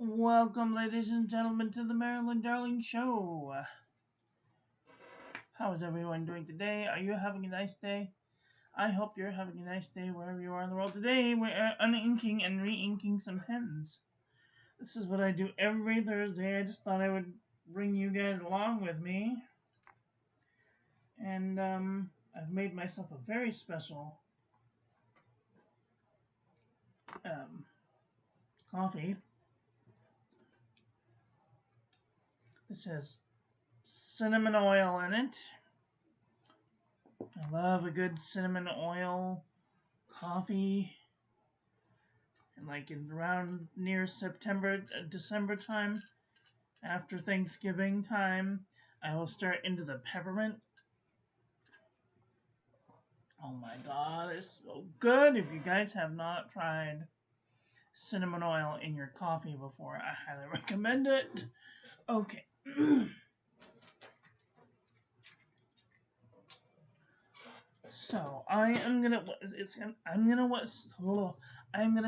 Welcome, ladies and gentlemen, to the Marilyn Darling Show. How is everyone doing today? Are you having a nice day? I hope you're having a nice day wherever you are in the world. Today, we're uninking and re-inking some pens. This is what I do every Thursday. I just thought I would bring you guys along with me. And I've made myself a very special coffee. This has cinnamon oil in it. I love a good cinnamon oil coffee. And like around near December time, after Thanksgiving time, I will start into the peppermint. Oh my god, it's so good. If you guys have not tried cinnamon oil in your coffee before, I highly recommend it. Okay. So I'm gonna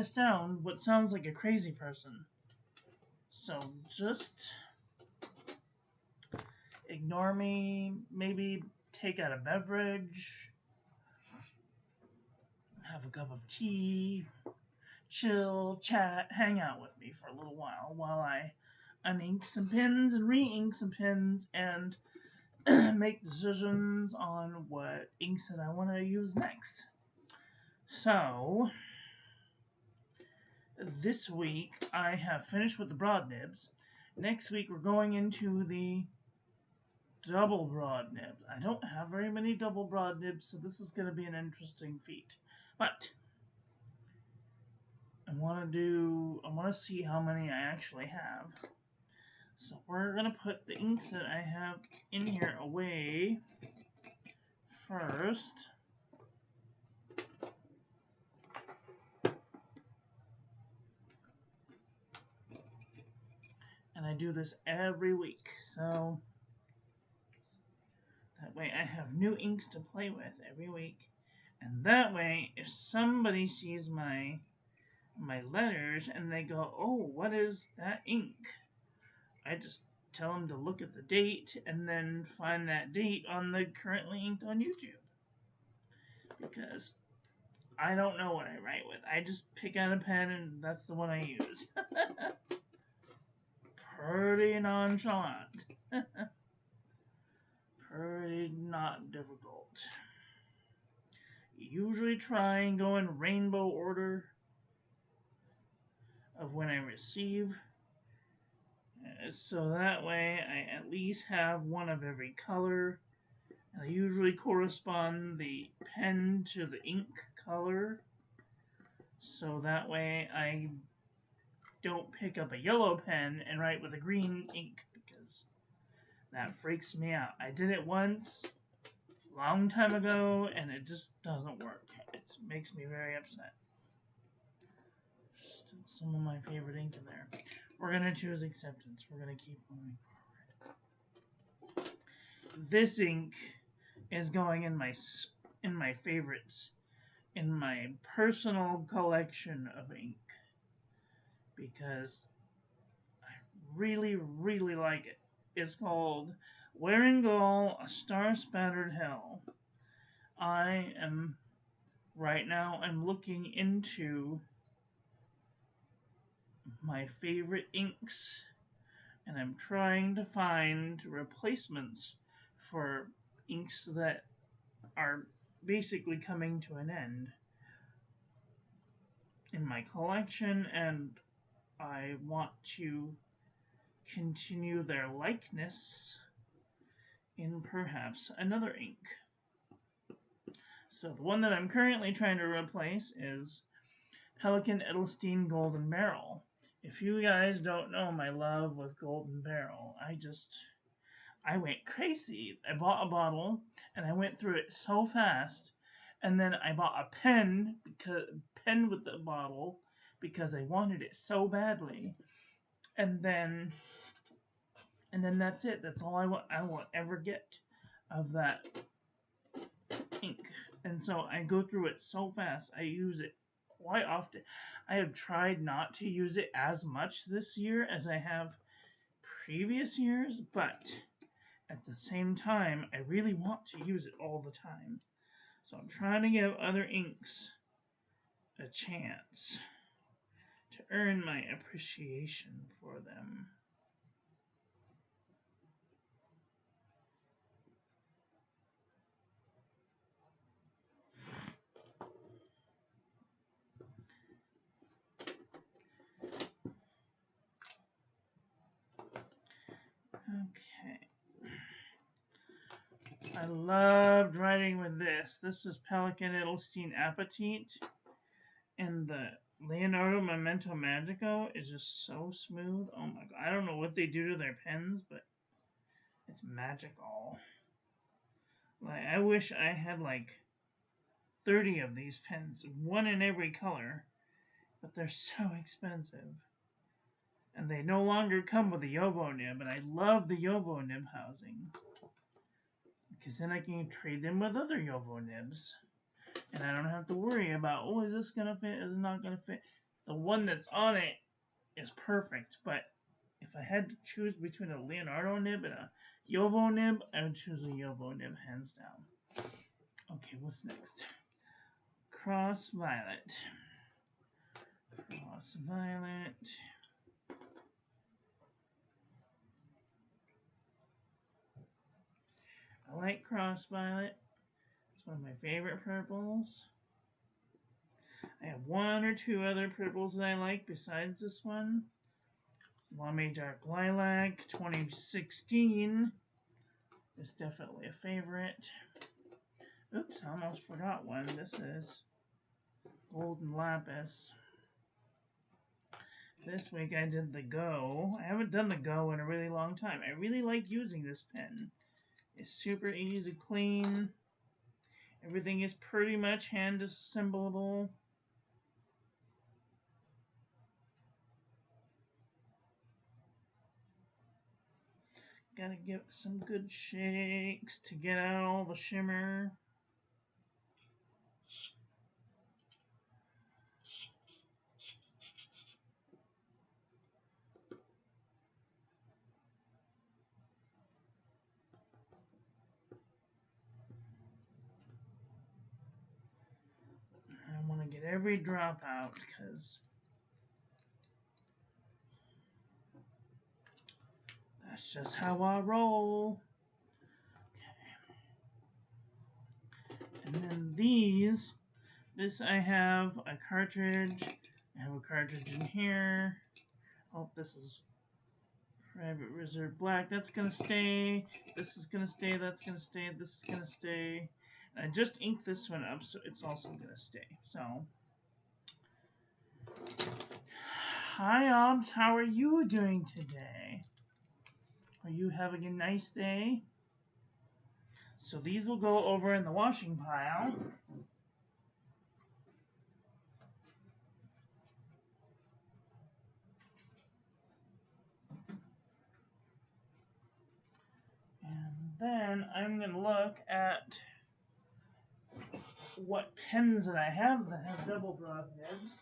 sound what sounds like a crazy person. So just ignore me. Maybe take out a beverage, have a cup of tea, chill, chat, hang out with me for a little while I unink some pins and re-ink some pins and make decisions on what inks that I want to use next. So this week I have finished with the broad nibs. Next week we're going into the double broad nibs. I don't have very many double broad nibs, so this is going to be an interesting feat. But I want to see how many I actually have. So we're going to put the inks that I have in here away first. And I do this every week, so that way I have new inks to play with every week. And that way, if somebody sees my letters and they go, oh, what is that ink? I just tell them to look at the date and then find that date on the currently inked on YouTube. Because I don't know what I write with. I just pick out a pen and that's the one I use. Pretty nonchalant. Pretty not difficult. Usually try and go in rainbow order of when I receive. So that way I at least have one of every color. And I usually correspond the pen to the ink color. So that way I don't pick up a yellow pen and write with a green ink because that freaks me out. I did it once a long time ago and it just doesn't work. It makes me very upset. Still some of my favorite ink in there. We're going to choose acceptance. We're going to keep moving forward. This ink is going in my favorites, in my personal collection of ink, because I really, really like it. It's called Wearingeul, A Star-Spattered Hell. Right now, I'm looking into my favorite inks, and I'm trying to find replacements for inks that are basically coming to an end in my collection, and I want to continue their likeness in perhaps another ink. So the one that I'm currently trying to replace is Pelikan Edelstein Golden Barrel. If you guys don't know my love with Golden Barrel, I went crazy. I bought a bottle and I went through it so fast, and then I bought a pen with the bottle because I wanted it so badly, and then that's it. That's all I will ever get of that ink, and so I go through it so fast. I use it quite often. I have tried not to use it as much this year as I have previous years, but at the same time, I really want to use it all the time. So I'm trying to give other inks a chance to earn my appreciation for them. Okay. I loved writing with this. This is Pelikan Edelstein Apatite. And the Leonardo Memento Magico is just so smooth. Oh my god. I don't know what they do to their pens, but it's magical. Like, I wish I had like 30 of these pens, one in every color, but they're so expensive. And they no longer come with a Yovo nib, and I love the Yovo nib housing. Because then I can trade them with other Yovo nibs. And I don't have to worry about, oh, is this going to fit? Is it not going to fit? The one that's on it is perfect, but if I had to choose between a Leonardo nib and a Yovo nib, I would choose a Yovo nib, hands down. Okay, what's next? Cross Violet. Cross Violet. I like Cross Violet. It's one of my favorite purples. I have one or two other purples that I like besides this one. Lame Dark Lilac 2016 is definitely a favorite. Oops, I almost forgot one. This is Golden Lapis. This week I did the Go. I haven't done the Go in a really long time. I really like using this pen. It's super easy to clean. Everything is pretty much hand assemblable. Gotta give it some good shakes to get out all the shimmer. I want to get every drop out because that's just how I roll. Okay. And then this I have a cartridge. I have a cartridge in here. Oh, this is Private Reserve Black. That's gonna stay. This is gonna stay. That's gonna stay. This is gonna stay. And I just inked this one up, so it's also gonna stay. So, hi, Obs. How are you doing today? Are you having a nice day? So these will go over in the washing pile. And then I'm going to look at what pens that I have that have double broad nibs.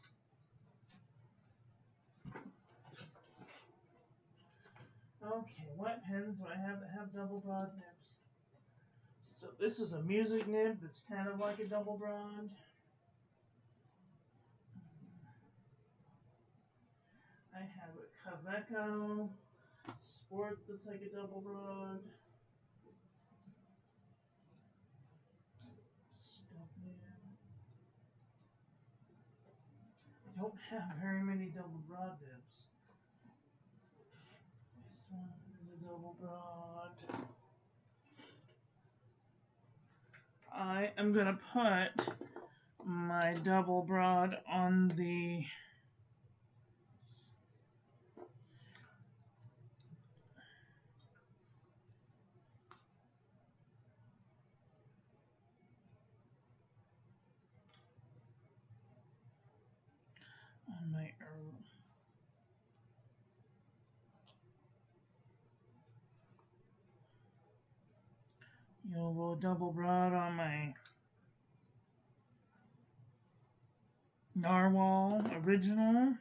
Okay, what pens do I have that have double broad nibs? So this is a music nib that's kind of like a double broad. I have a Kaweco Sport that's like a double broad. I don't have very many double broad nibs. This one is a double broad. I am going to put my double broad on the on my Yovo double broad on my Narwhal original.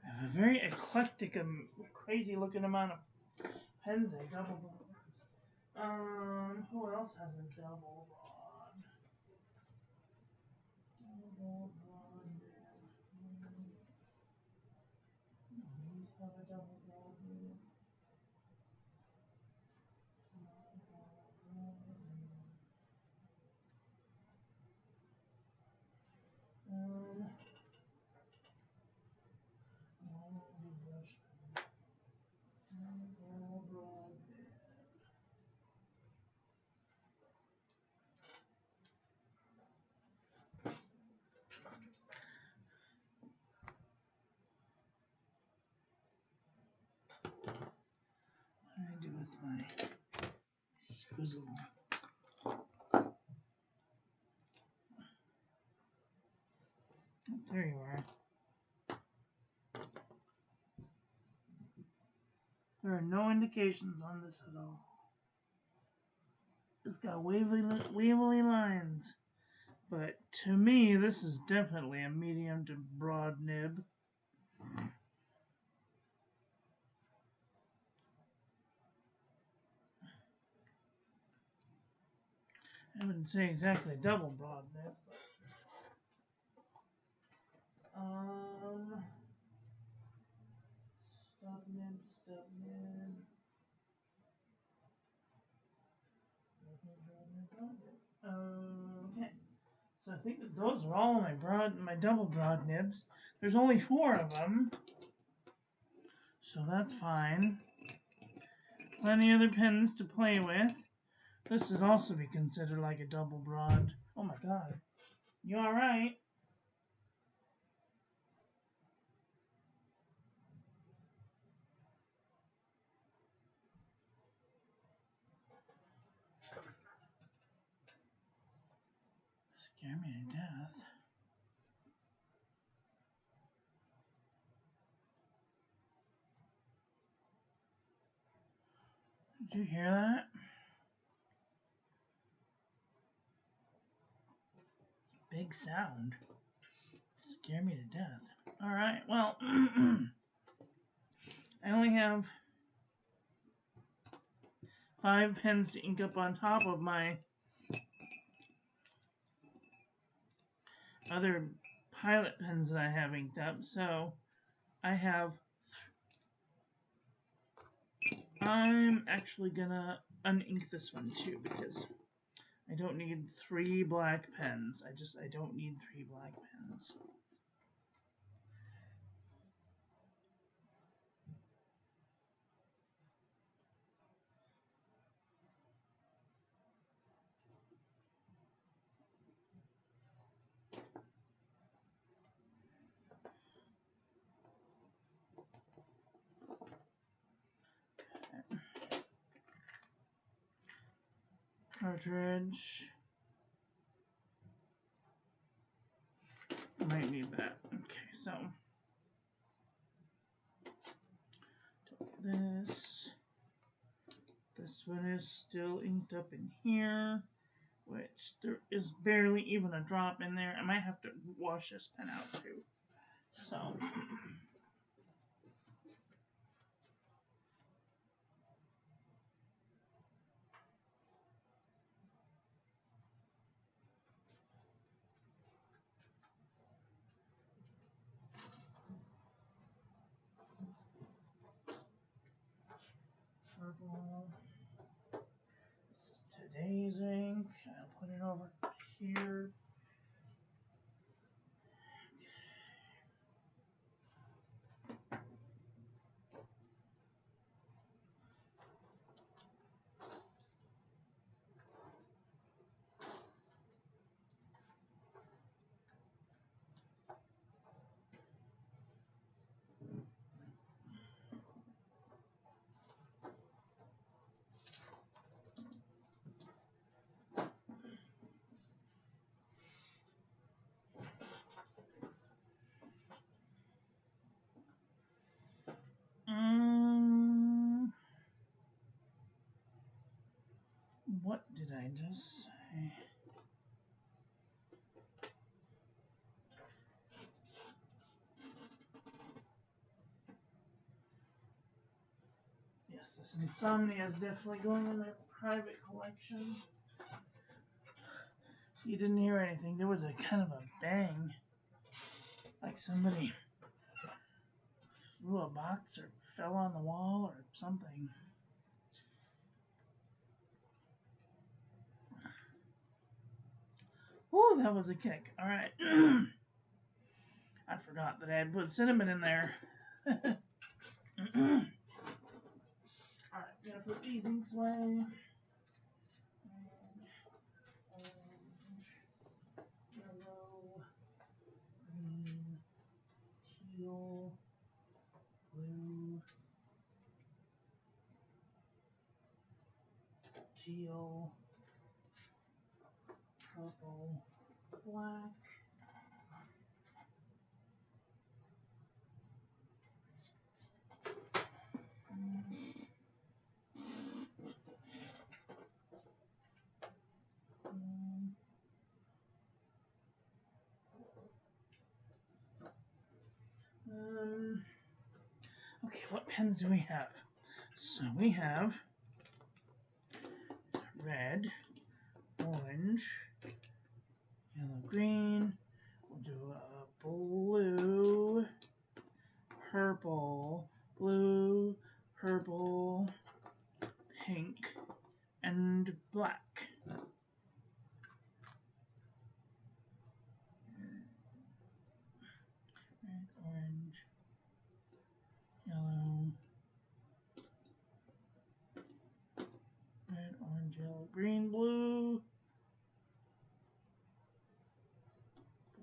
I have a very eclectic and crazy looking amount of pens and double broads. Who else has a double broad? Double broad. These have a double broad. What do I do with my squizzle? Oh, there you are. There are no indications on this at all. It's got wavily lines. But to me, this is definitely a medium to broad nib. I wouldn't say exactly double broad nib, but stub nib. Okay. So I think that those are all my double broad nibs. There's only 4 of them, so that's fine. Plenty other pens to play with. This would also be considered like a double broad. Oh my god. You alright? Scare me to death. Did you hear that? Big sound. Scare me to death. Alright, well, I only have 5 pens to ink up on top of my other pilot pens that I have inked up, so I'm actually gonna unink this one too because I don't need 3 black pens. I don't need 3 black pens. Cartridge. Might need that. Okay, so this one is still inked up in here, which there is barely even a drop in there. I might have to wash this pen out too. So purple. This is today's ink. I'll put it over here. What did I just say? Yes, this Insomnia is definitely going in my private collection. You didn't hear anything. There was a kind of a bang. Like somebody threw a box or fell on the wall or something. Woo, that was a kick. Alright. I forgot that I had put cinnamon in there. Alright, gonna put these inks away. Orange, yellow, green, teal, blue, teal, purple, black. Okay, what pens do we have? So we have red, orange, yellow, green. We'll do a blue, purple, blue, purple, pink, and black. Red, orange, yellow, red, orange, yellow, green, blue,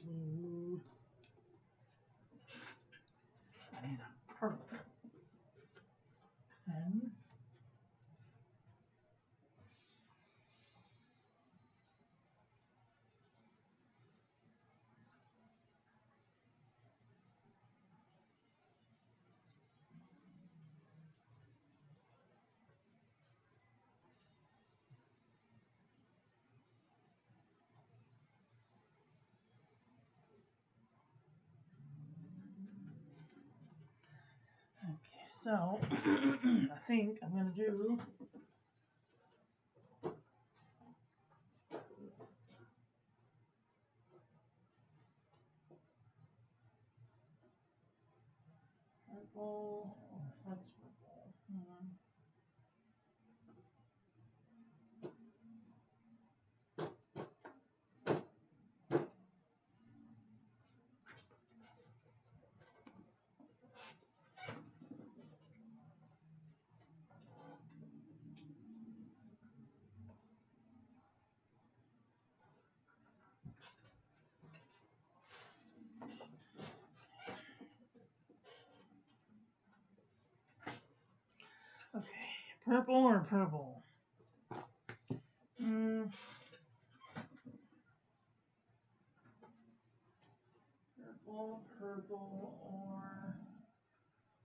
blue, and a purple. And okay, so I think I'm gonna do purple. That's purple. Okay, purple or purple? Purple, purple, or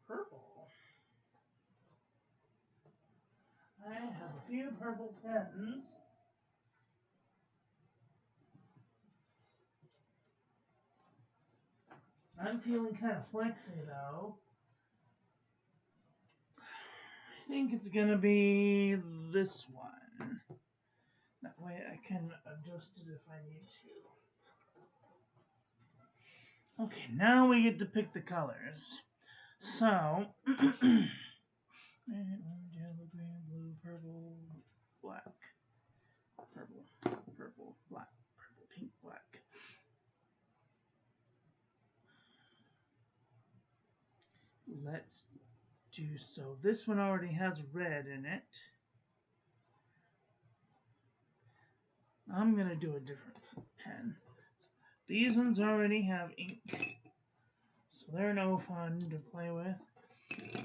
purple? I have a few purple pens. I'm feeling kind of flexy though. I think it's gonna be this one. That way I can adjust it if I need to. Okay, now we get to pick the colors. So, red, orange, yellow, green, blue, purple, black. Purple, purple, black, purple, pink, black. Let's do so. This one already has red in it. I'm gonna do a different pen. These ones already have ink, so they're no fun to play with.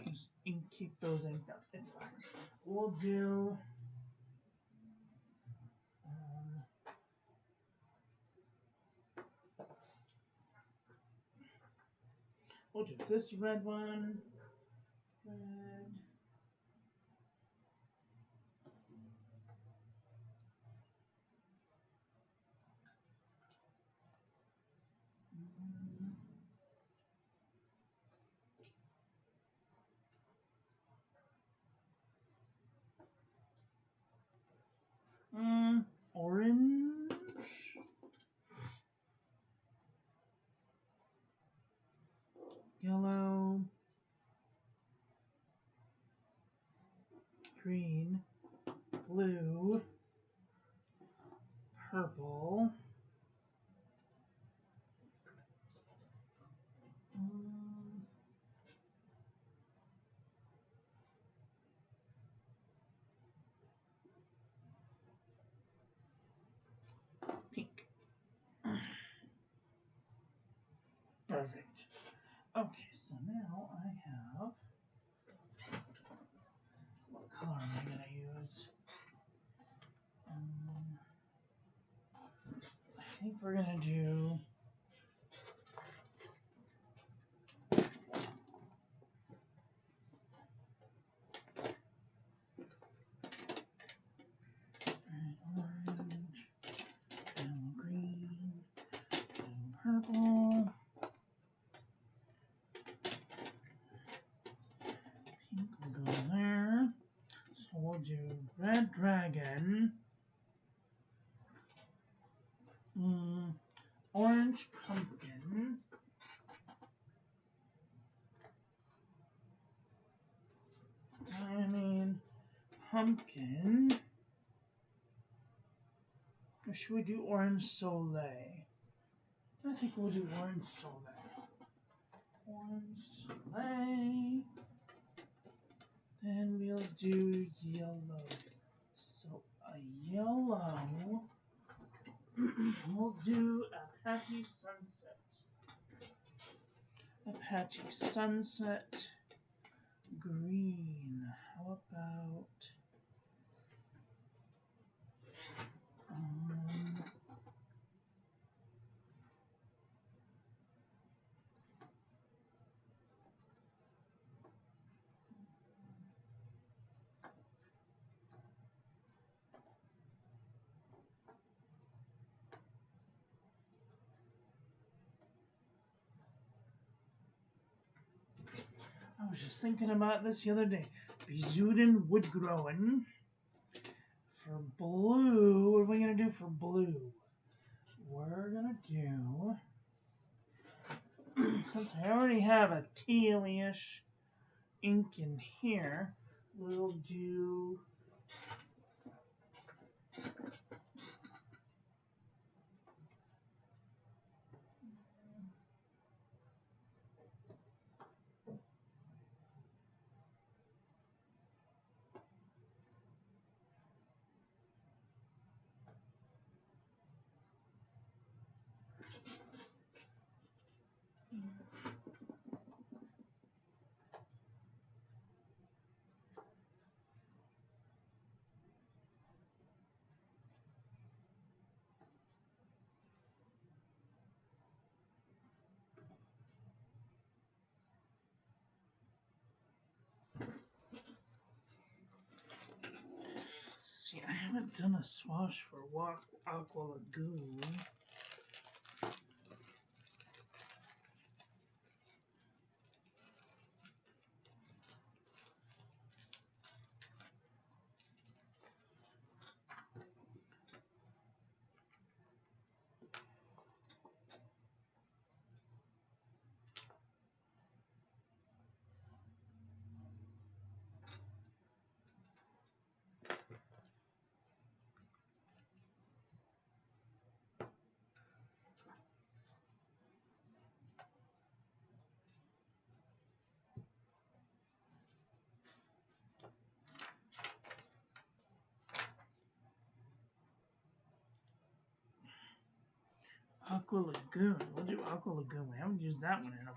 Just keep those inked up. It's fine. We'll do this red one. Red. Orange. Yellow. Green. Blue. Purple. Pink. Perfect. Okay, so now I have. What color am I going to use? I think we're going to do. Orange, yellow, green, purple, pink will go there. So we'll do red dragon, orange pumpkin, pumpkin. Or should we do orange soleil? I think we'll do orange soleil. Orange soleil. Then we'll do yellow. So a yellow. We'll do Apache Sunset. Apache Sunset. Green. How about I was just thinking about this the other day. Bezudan Woodgrown. For blue, what are we going to do for blue? We're going to do, since I already have a tealish ink in here, we'll do see, I haven't done a swatch for Aqua Lagoon. Aqua Lagoon. We'll do Aqua Lagoon. We haven't used that one in a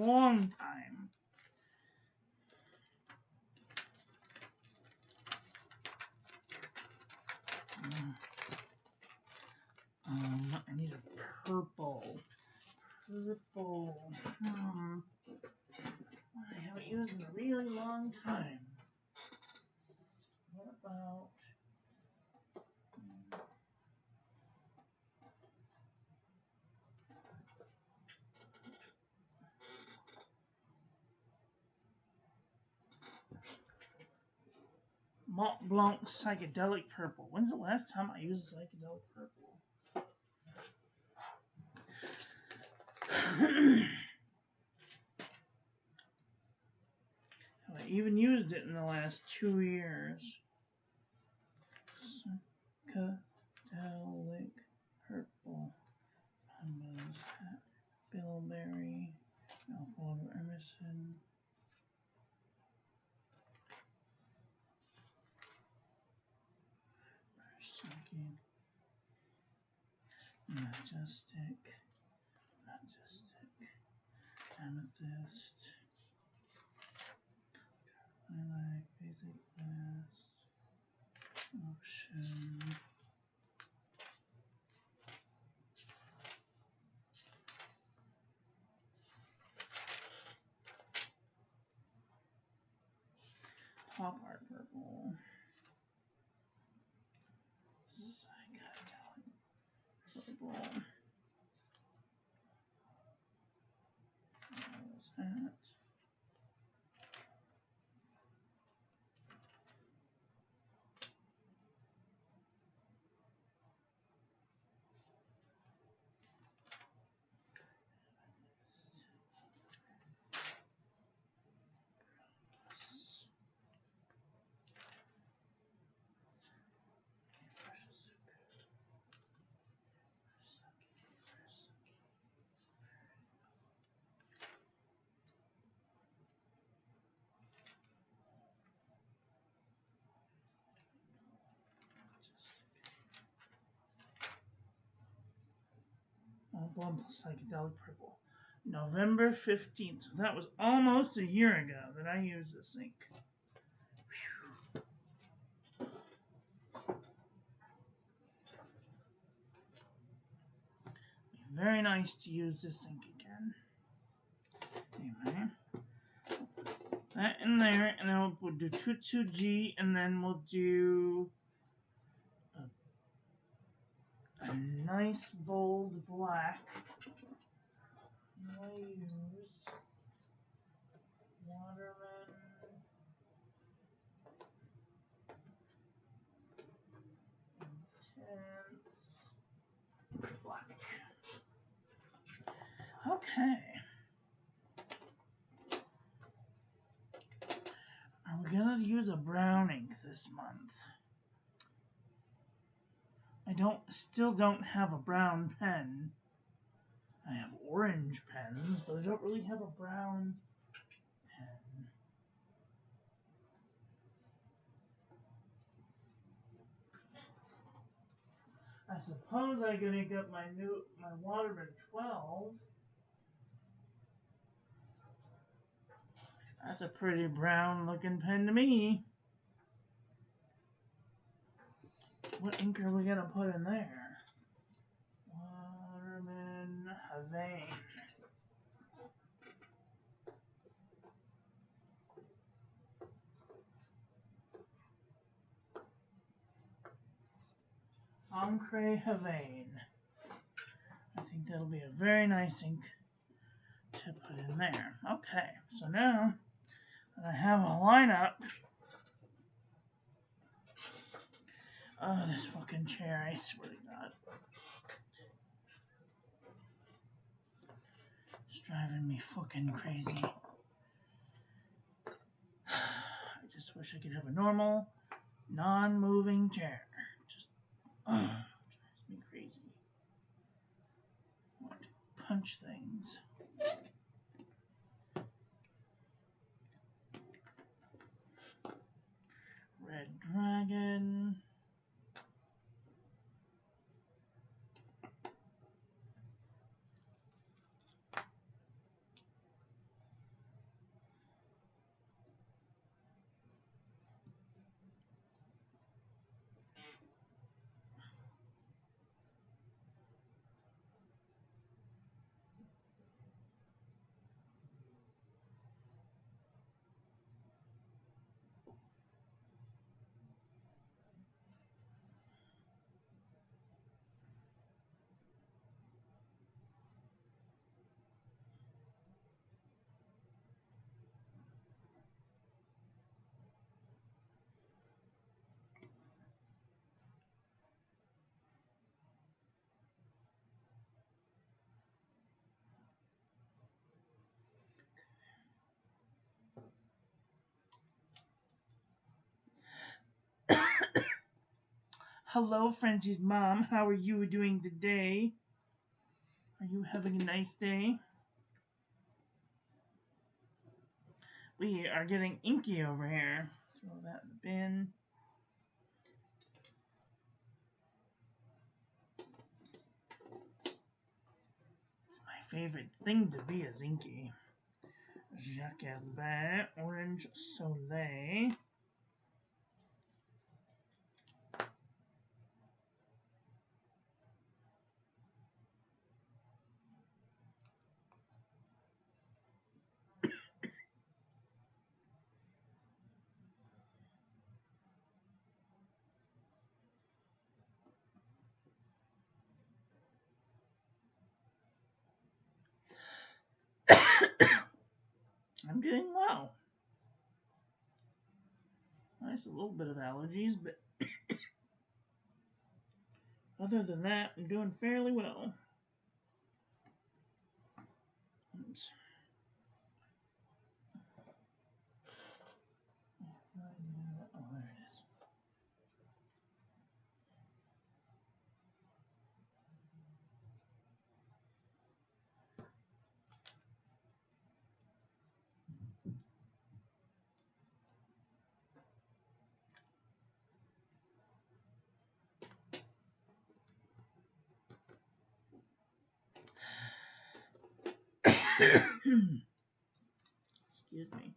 long time. I need a purple. Purple. I haven't used in a really long time. What about... Mont Blanc Psychedelic Purple. When's the last time I used Psychedelic Purple? Have I even used it in the last 2 years? Psychedelic Purple. Bilberry. Alpha Emerson. Majestic, Amethyst, Lilac, Basic Glass, Option, Pop Art Purple, Psychedelic Purple. What was that? Psychedelic Purple. November 15th. So that was almost a year ago that I used this ink. Whew. Be very nice to use this ink again. Anyway, that in there, and then we'll do 22G, and then we'll do a nice bold black. I use Waterman Intense Black. Okay. Are we gonna use a brown ink this month? I still don't have a brown pen. I have orange pens, but I don't really have a brown pen. I suppose I could ink up my Waterman 12. That's a pretty brown looking pen to me. What ink are we gonna put in there? Waterman Havane. Encre Havane. I think that'll be a very nice ink to put in there. Okay, so now that I have a lineup. Oh, this fucking chair, I swear to God. It's driving me fucking crazy. I just wish I could have a normal, non-moving chair. Just, drives me crazy. I want to punch things. Red Dragon. Hello, Frenchie's mom. How are you doing today? Are you having a nice day? We are getting inky over here. Throw that in the bin. It's my favorite thing to be is inky. Jacques Herbert, Orange Soleil. I'm doing well. Nice, a little bit of allergies, but other than that, I'm doing fairly well. Oops. Oh, there it is. Excuse me.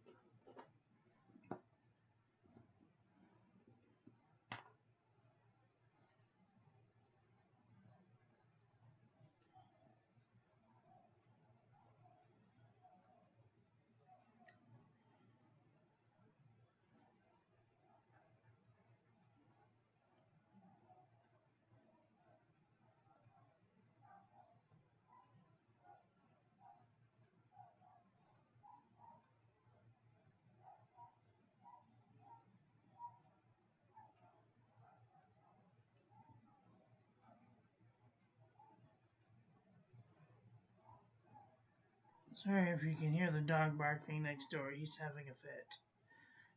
Sorry if you can hear the dog barking next door. He's having a fit.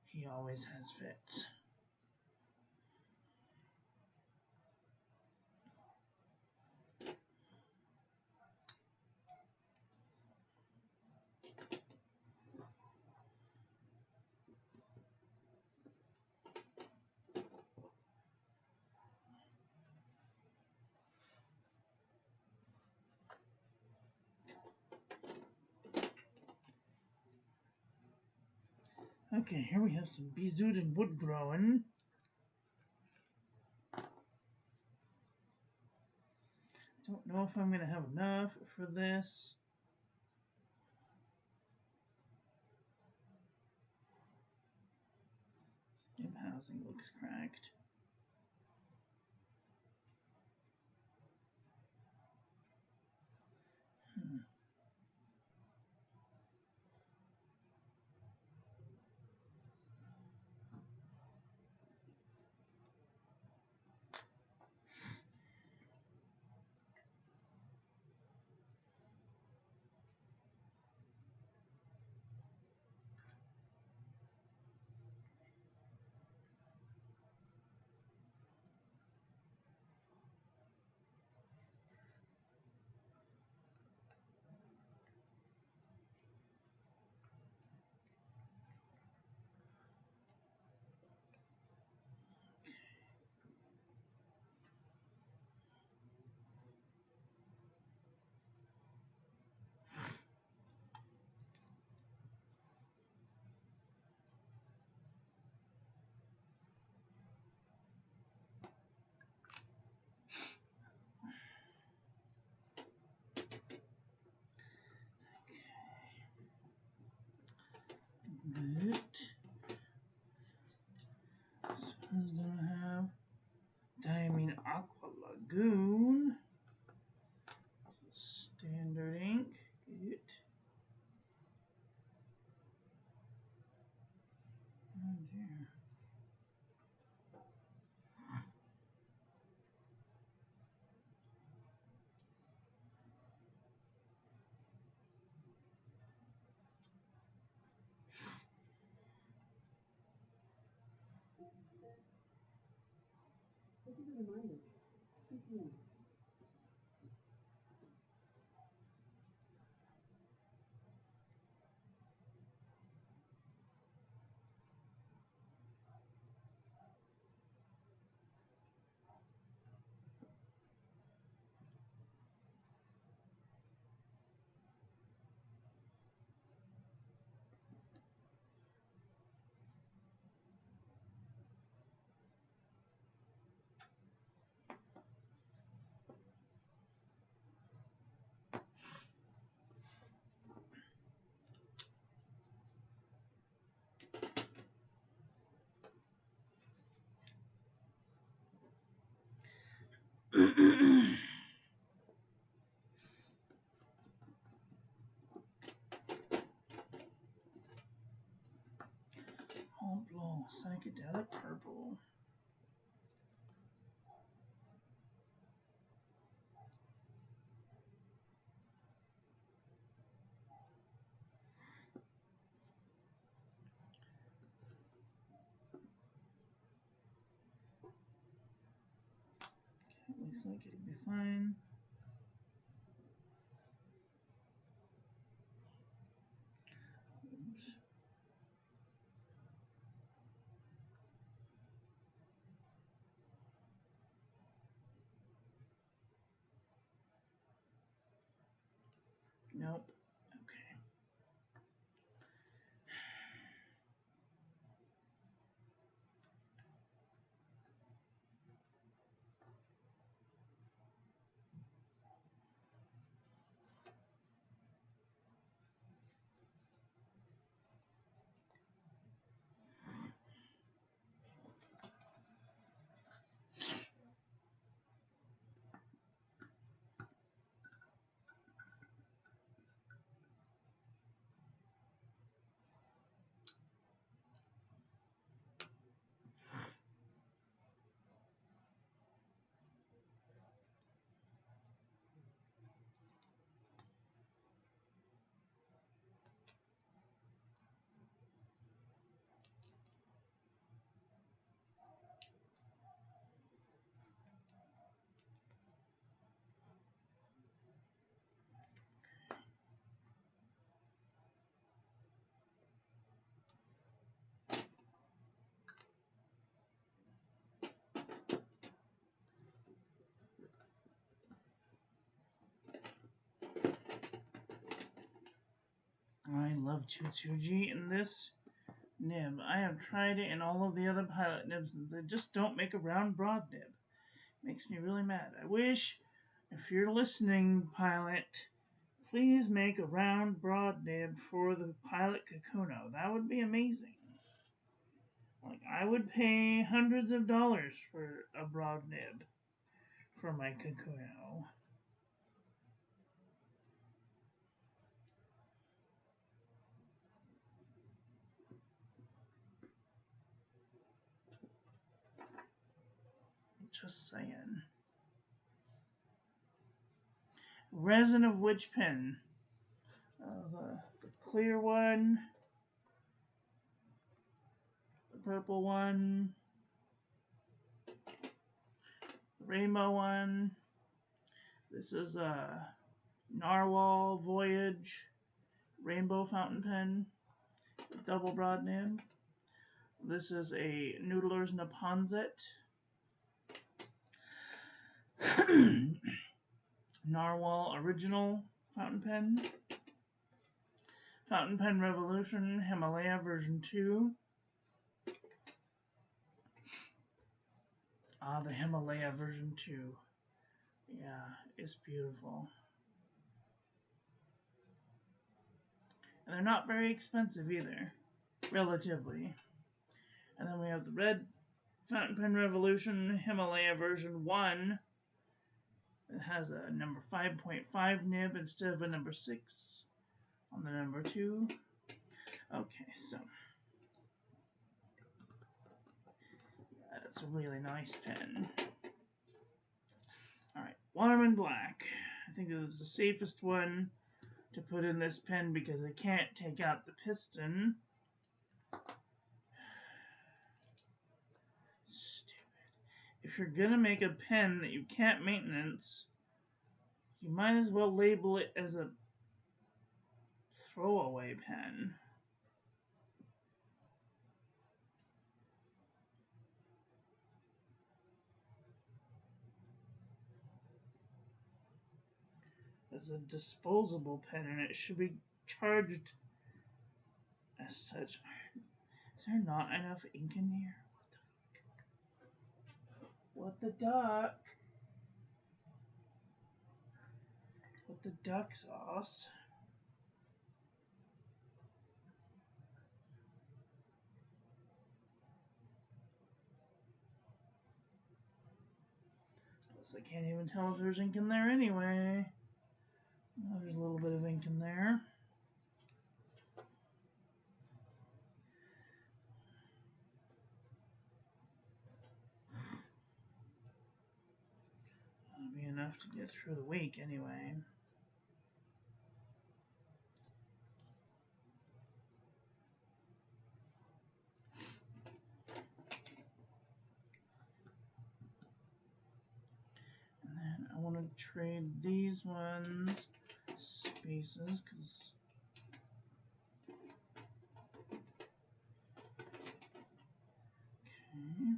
He always has fits. Okay, here we have some Bezood and wood growing. Don't know if I'm going to have enough for this. Stem housing looks cracked. Good. This one's gonna have Diamine Aqua Lagoon. Standard ink. Good. Oh dear. Montblanc, psychedelic purple. Okay, looks like it'll be fine. Oops. Nope. Okay. I love Chuchuji in this nib. I have tried it in all of the other pilot nibs and they just don't make a round broad nib. Makes me really mad. I wish, if you're listening, pilot, please make a round broad nib for the pilot Kakuno. That would be amazing. Like, I would pay hundreds of dollars for a broad nib for my Kakuno. Just saying. Resin of which pen? The clear one, the purple one, the rainbow one. This is a Narwhal Voyage rainbow fountain pen, double broad nib. This is a Noodler's Neponset. Narwhal Original fountain pen. Fountain Pen Revolution Himalaya version 2. Ah, the Himalaya version 2. Yeah, it's beautiful. And they're not very expensive either, relatively. And then we have the red Fountain Pen Revolution Himalaya version 1. It has a number 5.5 nib instead of a number 6 on the number 2. Okay, so that's a really nice pen. Alright, Waterman Black. I think this is the safest one to put in this pen because I can't take out the piston. Stupid. if you're gonna make a pen that you can't maintenance, you might as well label it as a throwaway pen. As a disposable pen, and it should be charged as such. Is there not enough ink in here? What the duck? What the duck sauce? I can't even tell if there's ink in there anyway. Oh, there's a little bit of ink in there. That'll be enough to get through the week anyway. And then I want to trade these ones spaces because okay.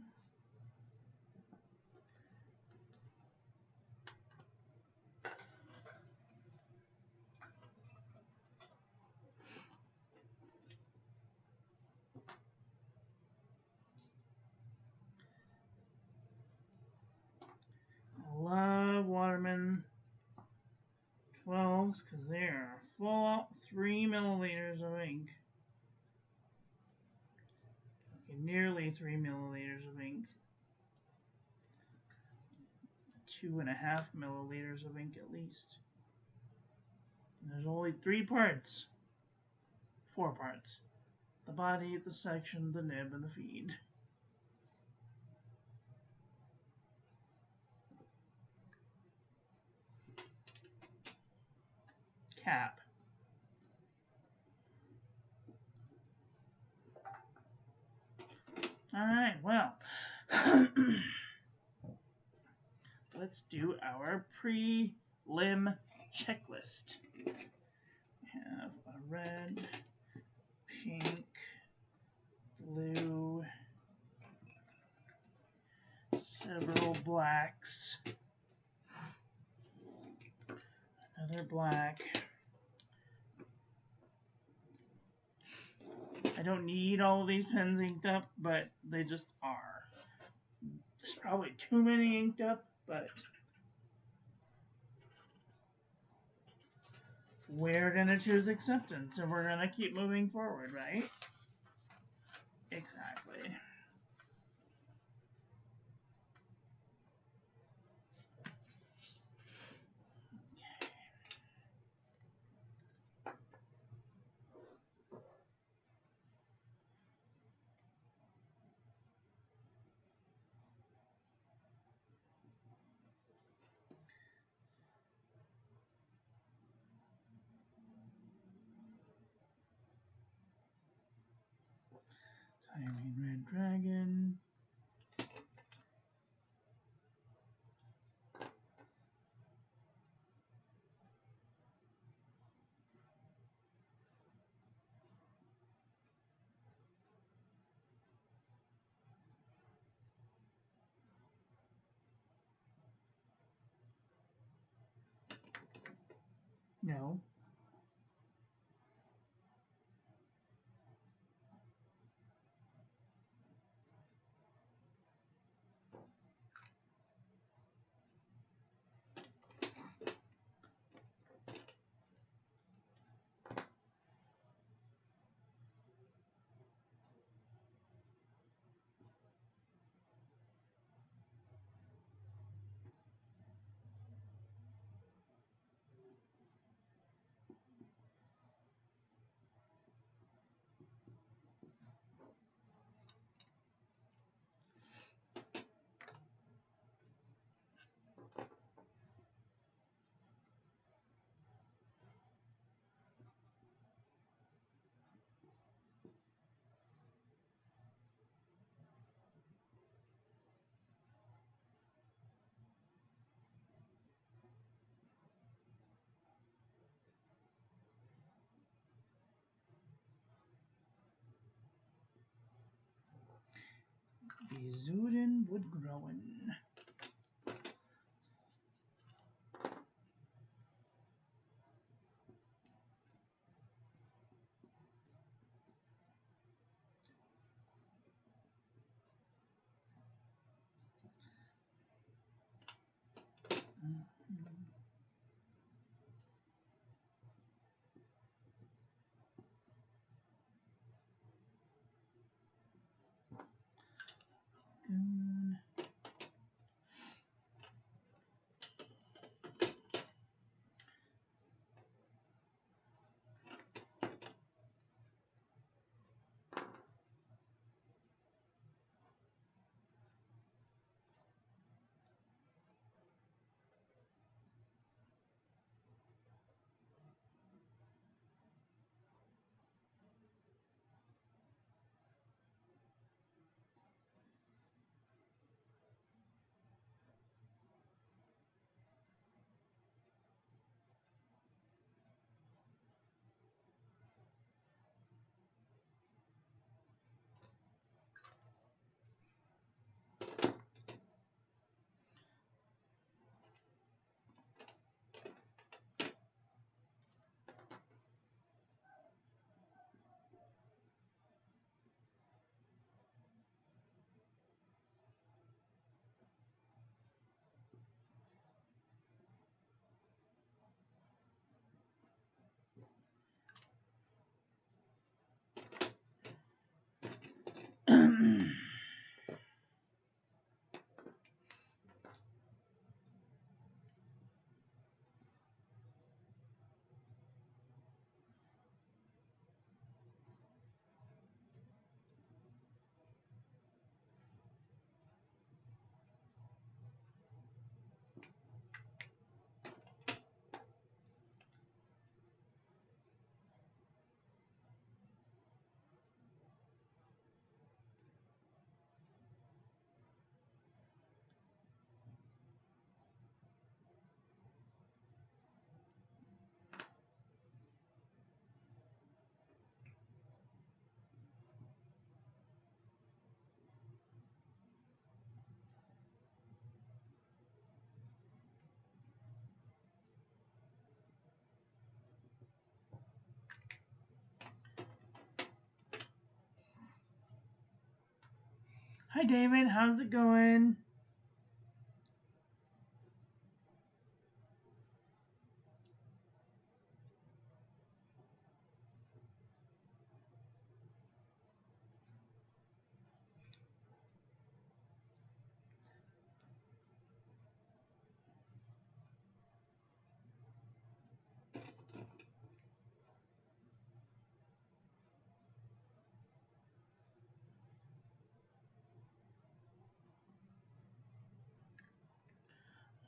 I love Waterman 12s because they are full out 3 milliliters of ink. Okay, nearly 3 milliliters of ink. 2.5 milliliters of ink at least. And there's only 3 parts. 4 parts. The body, the section, the nib, and the feed. Cap. Alright, well. Let's do our prelim checklist. We have a red, pink, blue, several blacks, another black. I don't need all of these pens inked up, but they just are. There's probably too many inked up, but we're gonna choose acceptance and we're gonna keep moving forward, right? Exactly. Timing Red Dragon. No. Die Zuden would growen. Goon. Hi, David. How's it going?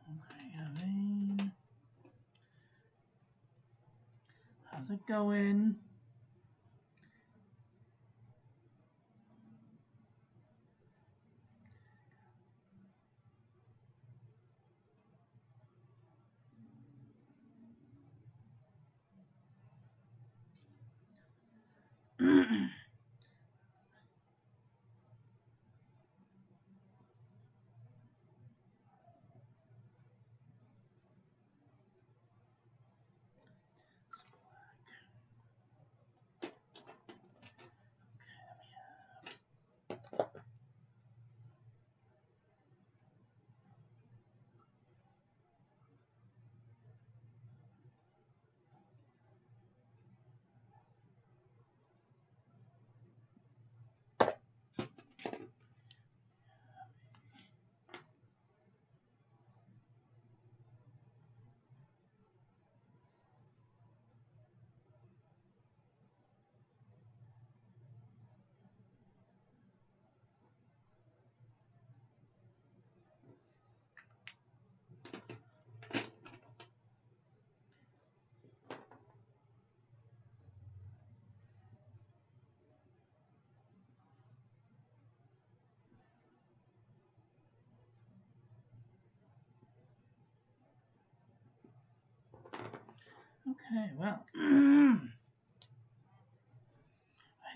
Okay, Elaine. How's it going? Okay, well, I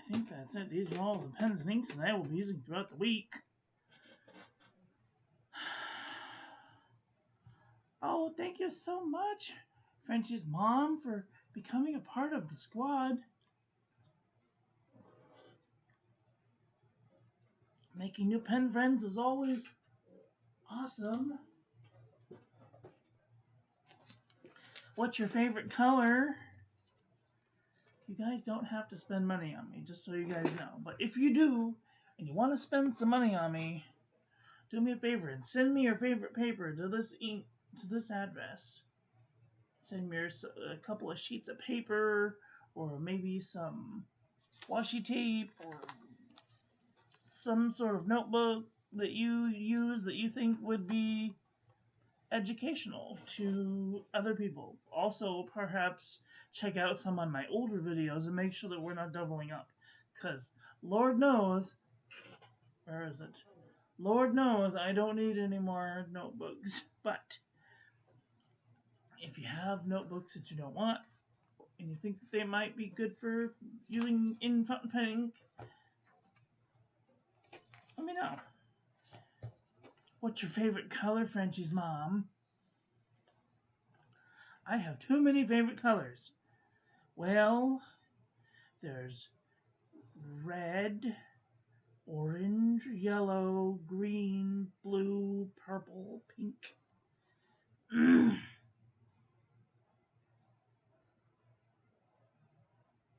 think that's it. These are all the pens and inks that I will be using throughout the week. Oh, thank you so much, Frenchie's mom, for becoming a part of the squad. Making new pen friends is always awesome. What's your favorite color? You guys don't have to spend money on me, just so you guys know. But if you do, and you want to spend some money on me, do me a favor and send me your favorite paper to this address. Send me a couple of sheets of paper, or maybe some washi tape, or some sort of notebook that you use that you think would be educational to other people. Also, perhaps check out some of my older videos and make sure that we're not doubling up. Because Lord knows, where is it? Lord knows I don't need any more notebooks. But if you have notebooks that you don't want, and you think that they might be good for using in fountain pen ink, let me know. What's your favorite color, Frenchie's mom? I have too many favorite colors. Well, there's red, orange, yellow, green, blue, purple, pink.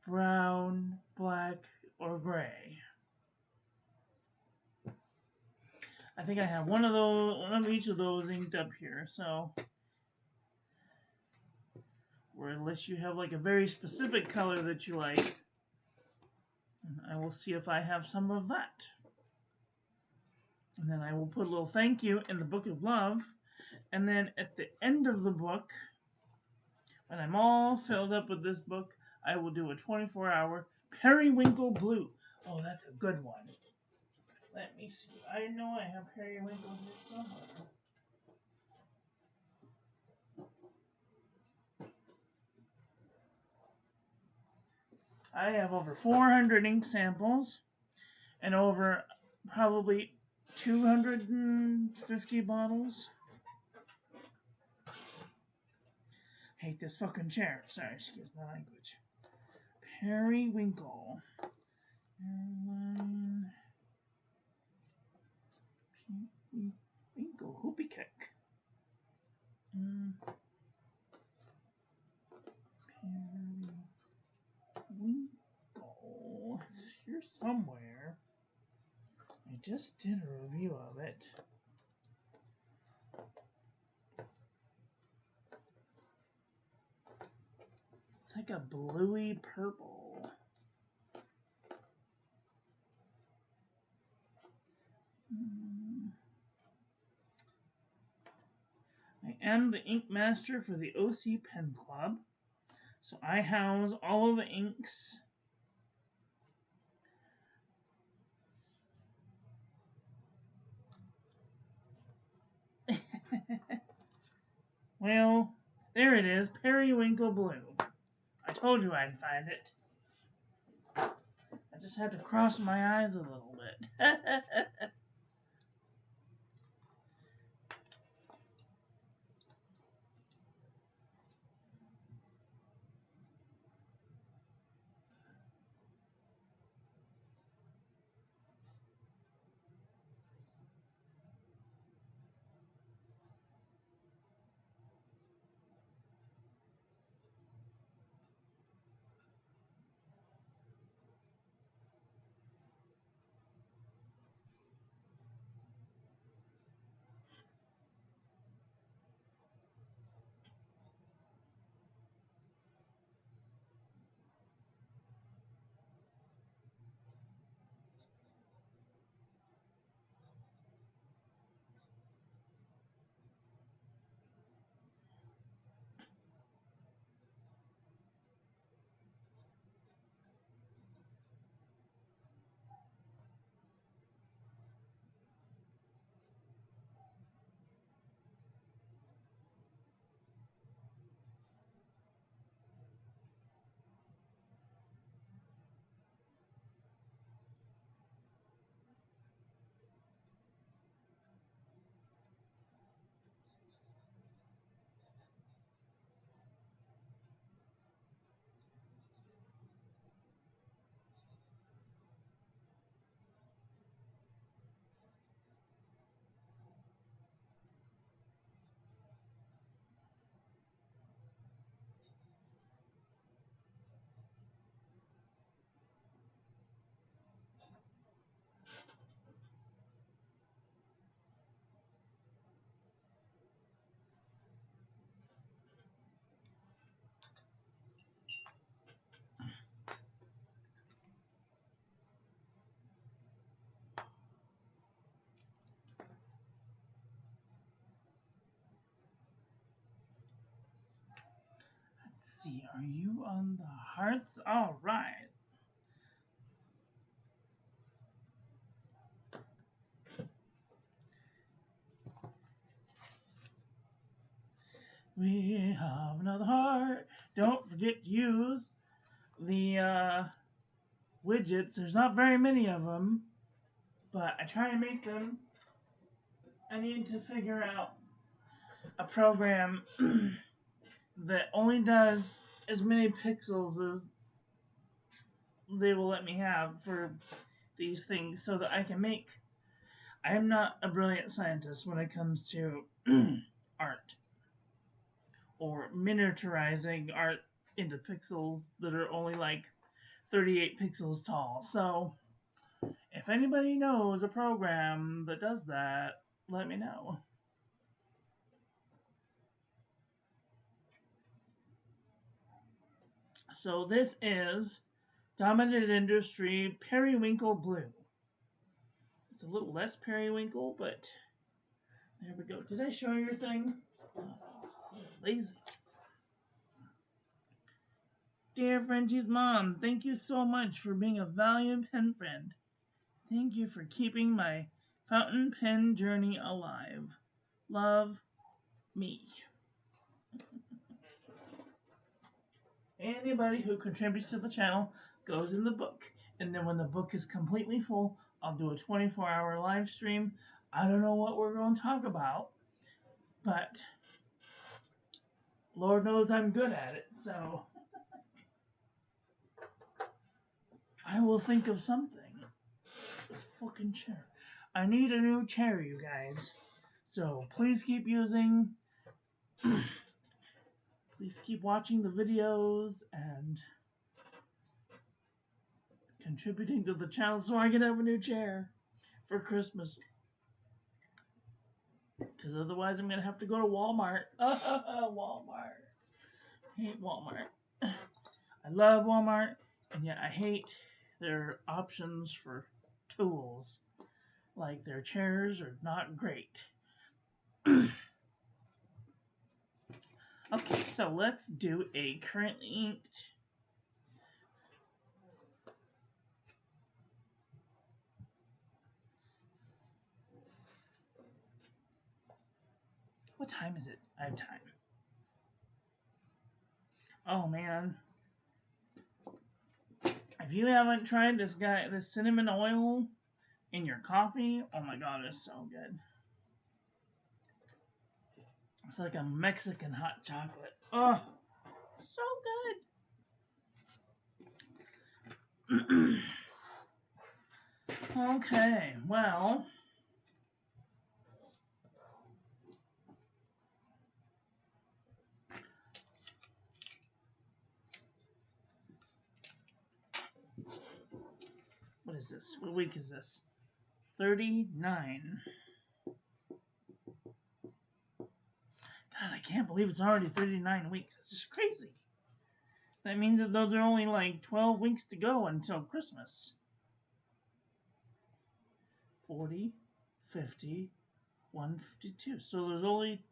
Brown, black, or gray. I think I have one of each of those inked up here, so or unless you have like a very specific color that you like, I will see if I have some of that. And then I will put a little thank you in the Book of Love. And then at the end of the book, when I'm all filled up with this book, I will do a 24-hour Periwinkle Blue. Oh, that's a good one. Let me see. I know I have Periwinkle here somewhere. I have over 400 ink samples and over probably 250 bottles. Hate this fucking chair. Sorry, excuse my language. Periwinkle. Periwinkle. Hoopy kick. Periwinkle. It's here somewhere. I just did a review of it. It's like a bluey purple. I am the ink master for the OC Pen Club. So I house all of the inks. Well, there it is, Periwinkle Blue. I told you I'd find it. I just had to cross my eyes a little bit. see. Are you on the hearts? All right. We have another heart. Don't forget to use the widgets. There's not very many of them, but I try and make them. I need to figure out a program that only does as many pixels as they will let me have for these things so that I can make. I am not a brilliant scientist when it comes to art or miniaturizing art into pixels that are only like 38 pixels tall. So if anybody knows a program that does that, let me know. So this is Dominant Industry Periwinkle Blue. It's a little less periwinkle, but there we go. Did I show your thing? Oh, so lazy. Dear Frenchie's mom, thank you so much for being a valued pen friend. Thank you for keeping my fountain pen journey alive. Love, me. Anybody who contributes to the channel goes in the book. And then when the book is completely full, I'll do a 24-hour live stream. I don't know what we're going to talk about, but Lord knows I'm good at it, so I will think of something. This fucking chair. I need a new chair, you guys. So please keep using... Please keep watching the videos and contributing to the channel so I can have a new chair for Christmas. Because otherwise I'm going to have to go to Walmart. Walmart. I hate Walmart. I love Walmart, and yet I hate their options for tools. Like their chairs are not great. Okay, so let's do a currently inked. What time is it? I have time. Oh man. If you haven't tried this cinnamon oil in your coffee, oh my god, it's so good. It's like a Mexican hot chocolate. Oh, so good. Okay, well. What is this? What week is this? 39. God, I can't believe it's already 39 weeks. It's just crazy. That means that there are only like 12 weeks to go until Christmas. 40, 50, 152. So there's only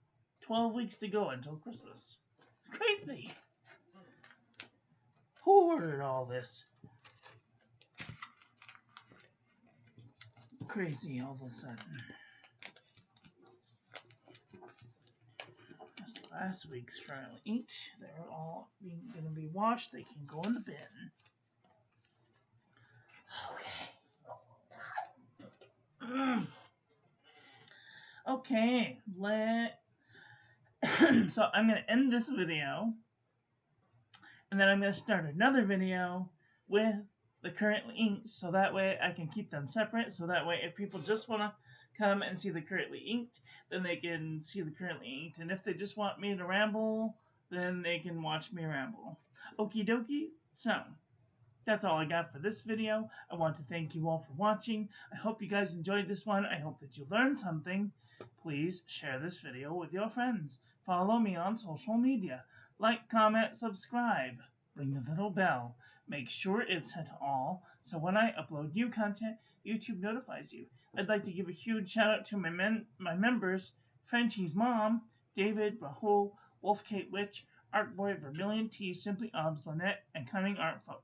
12 weeks to go until Christmas. It's crazy. Who ordered all this? Crazy all of a sudden. That's last week's currently inked. They're all going to be washed. They can go in the bin. Okay. Okay. So I'm going to end this video. And then I'm going to start another video with the currently inked, so that way I can keep them separate, so that way if people just want to come and see the currently inked, then they can see the currently inked, and if they just want me to ramble, then they can watch me ramble. Okie dokie. So that's all I got for this video. I want to thank you all for watching. I hope you guys enjoyed this one. I hope that you learned something. Please share this video with your friends. Follow me on social media. Like, comment, subscribe. Ring the little bell. Make sure it's set to all, so when I upload new content, YouTube notifies you. I'd like to give a huge shout out to my members, Frenchie's mom, David, Rahul, Wolf Kate Witch, Artboy, Vermilion Tea, Simply Obs, Lynette, and Cunning Art Folk.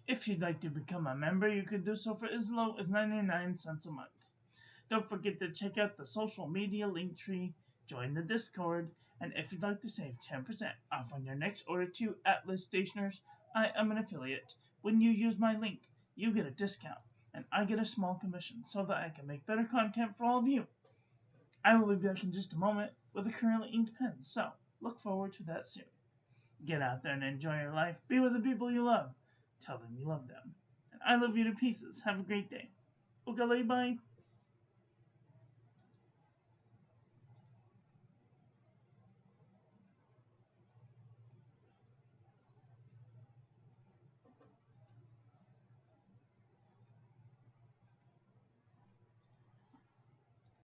If you'd like to become a member, you can do so for as low as 99 cents a month. Don't forget to check out the social media link tree, join the Discord, and if you'd like to save 10% off on your next order to Atlas Stationers, I am an affiliate. When you use my link, you get a discount, and I get a small commission so that I can make better content for all of you. I will be back in just a moment with a currently inked pen, so look forward to that soon. Get out there and enjoy your life. Be with the people you love. Tell them you love them. And I love you to pieces. Have a great day. Okay, bye.